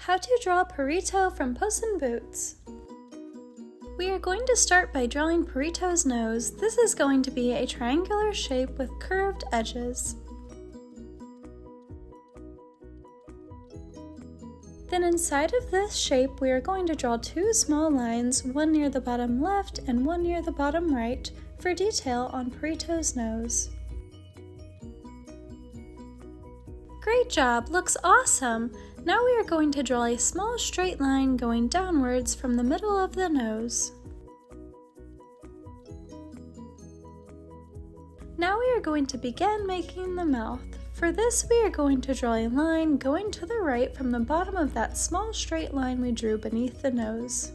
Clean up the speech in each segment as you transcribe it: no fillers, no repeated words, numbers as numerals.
How to draw Perrito from Puss in Boots. We are going to start by drawing Perrito's nose. This is going to be a triangular shape with curved edges. Then inside of this shape, we are going to draw two small lines, one near the bottom left and one near the bottom right, for detail on Perrito's nose. Great job! Looks awesome! Now we are going to draw a small straight line going downwards from the middle of the nose. Now we are going to begin making the mouth. For this, we are going to draw a line going to the right from the bottom of that small straight line we drew beneath the nose.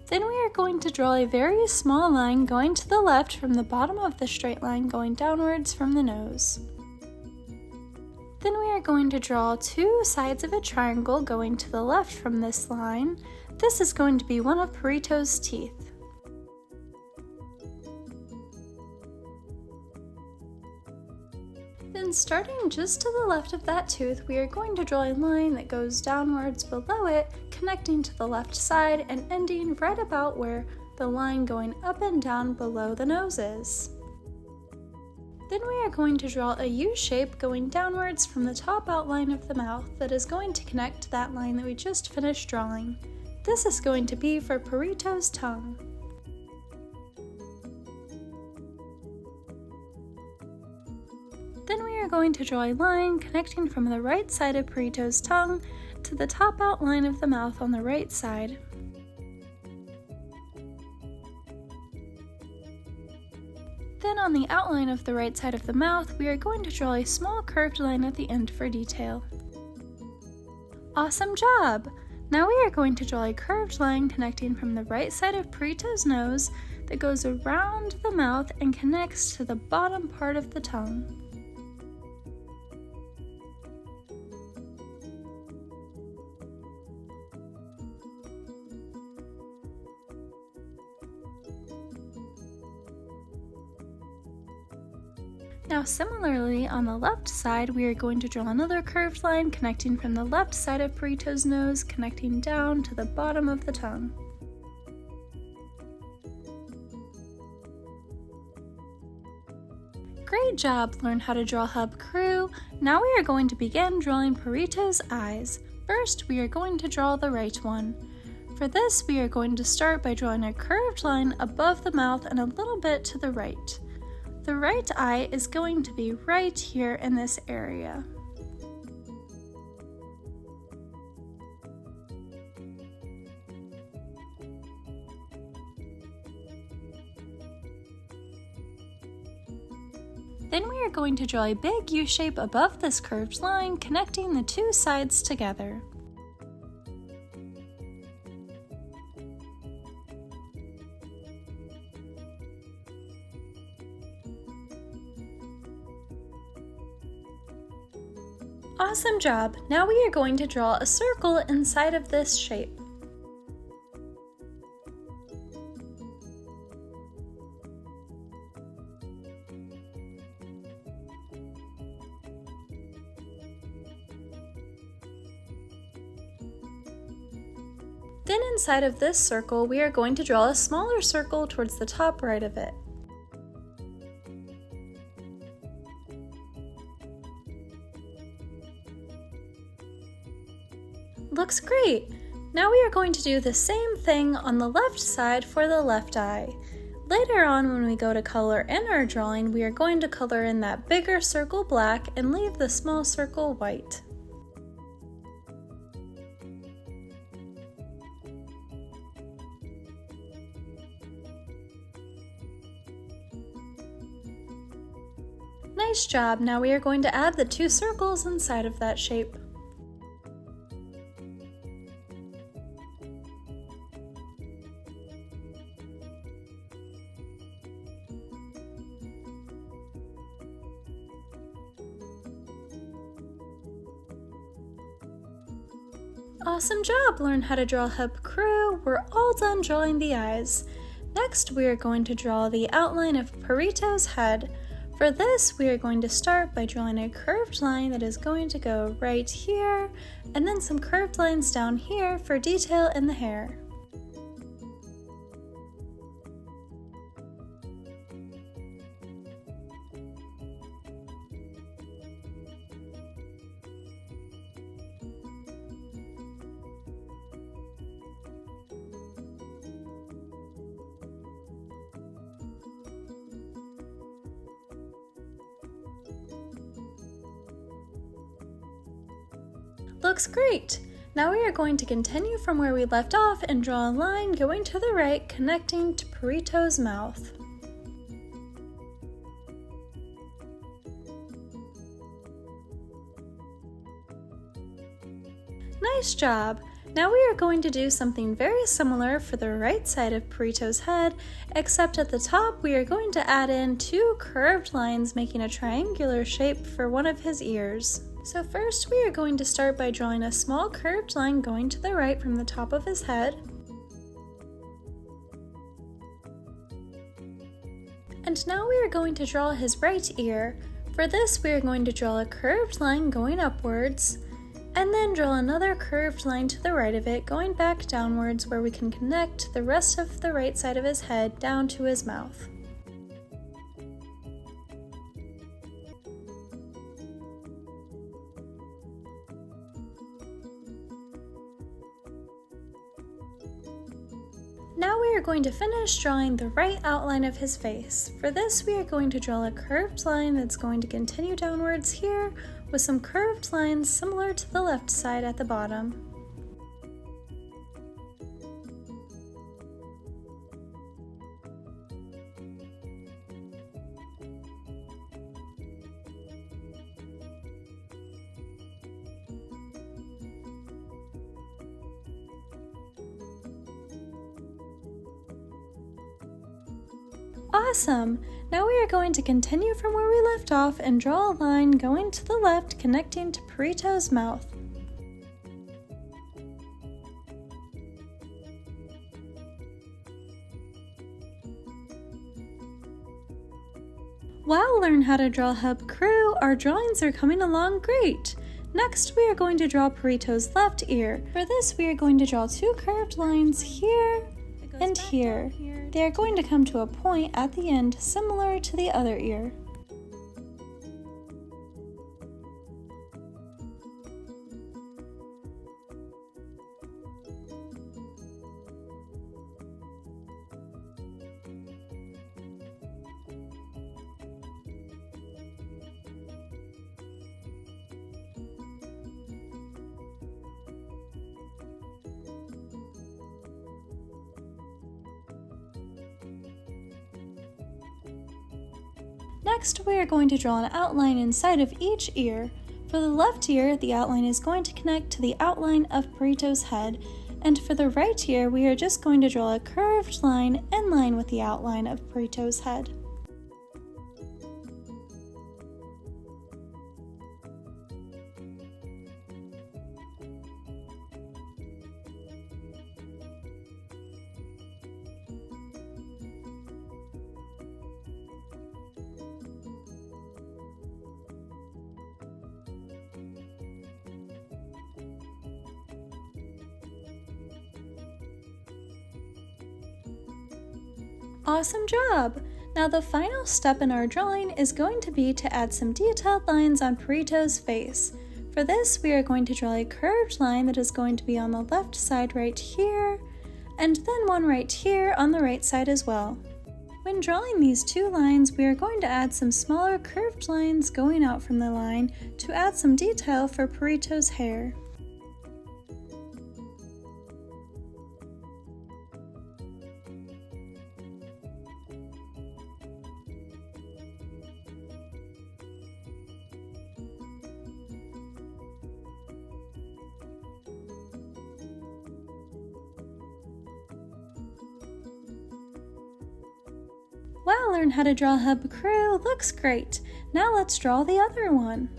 Then we are going to draw a very small line going to the left from the bottom of the straight line going downwards from the nose. Then we are going to draw two sides of a triangle going to the left from this line. This is going to be one of Perrito's teeth. Then starting just to the left of that tooth, we are going to draw a line that goes downwards below it, connecting to the left side and ending right about where the line going up and down below the nose is. Then we are going to draw a U shape going downwards from the top outline of the mouth that is going to connect to that line that we just finished drawing. This is going to be for Perrito's tongue. Then we are going to draw a line connecting from the right side of Perrito's tongue to the top outline of the mouth on the right side. Then on the outline of the right side of the mouth, we are going to draw a small curved line at the end for detail. Awesome job! Now we are going to draw a curved line connecting from the right side of Perrito's nose that goes around the mouth and connects to the bottom part of the tongue. Now similarly, on the left side, we are going to draw another curved line connecting from the left side of Perrito's nose, connecting down to the bottom of the tongue. Great job! Learn how to draw Hub Crew. Now we are going to begin drawing Perrito's eyes. First, we are going to draw the right one. For this, we are going to start by drawing a curved line above the mouth and a little bit to the right. The right eye is going to be right here in this area. Then we are going to draw a big U shape above this curved line, connecting the two sides together. Awesome job! Now we are going to draw a circle inside of this shape. Then inside of this circle, we are going to draw a smaller circle towards the top right of it. Looks great! Now we are going to do the same thing on the left side for the left eye. Later on, when we go to color in our drawing, we are going to color in that bigger circle black and leave the small circle white. Nice job! Now we are going to add the two circles inside of that shape. Awesome job! Learn how to draw Hub Crew. We're all done drawing the eyes. Next, we are going to draw the outline of Perrito's head. For this, we are going to start by drawing a curved line that is going to go right here, and then some curved lines down here for detail in the hair. Looks great! Now we are going to continue from where we left off and draw a line going to the right connecting to Perrito's mouth. Nice job! Now we are going to do something very similar for the right side of Perrito's head, except at the top we are going to add in 2 curved lines making a triangular shape for one of his ears. So first we are going to start by drawing a small curved line going to the right from the top of his head. And now we are going to draw his right ear. For this we are going to draw a curved line going upwards, and then draw another curved line to the right of it going back downwards where we can connect the rest of the right side of his head down to his mouth. Now we are going to finish drawing the right outline of his face. For this, we are going to draw a curved line that's going to continue downwards here with some curved lines similar to the left side at the bottom. Awesome! Now we are going to continue from where we left off and draw a line going to the left connecting to Perrito's mouth. Wow, Learn How to Draw Hub crew, our drawings are coming along great! Next, we are going to draw Perrito's left ear. For this, we are going to draw 2 curved lines here and here. They are going to come to a point at the end similar to the other ear. Next, we are going to draw an outline inside of each ear. For the left ear, the outline is going to connect to the outline of Perrito's head, and for the right ear, we are just going to draw a curved line in line with the outline of Perrito's head. Awesome job! Now the final step in our drawing is going to be to add some detailed lines on Perrito's face. For this, we are going to draw a curved line that is going to be on the left side right here, and then one right here on the right side as well. When drawing these 2 lines, we are going to add some smaller curved lines going out from the line to add some detail for Perrito's hair. Wow, Learn How to Draw Hub crew, looks great! Now let's draw the other one.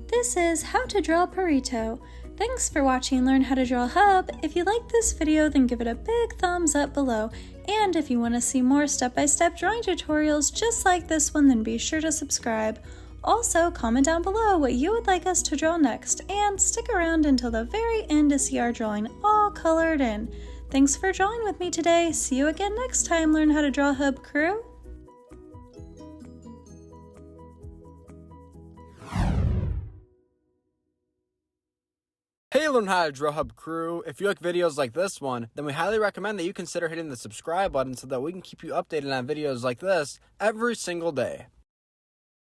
This is How to Draw Perrito. Thanks for watching Learn How to Draw Hub. If you like this video, then give it a big thumbs up below. And if you want to see more step-by-step drawing tutorials just like this one, then be sure to subscribe. Also, comment down below what you would like us to draw next, and stick around until the very end to see our drawing all colored in. Thanks for drawing with me today. See you again next time, Learn How to Draw Hub crew. Hey Learn How to Draw Hub crew, if you like videos like this one, then we highly recommend that you consider hitting the subscribe button so that we can keep you updated on videos like this every single day.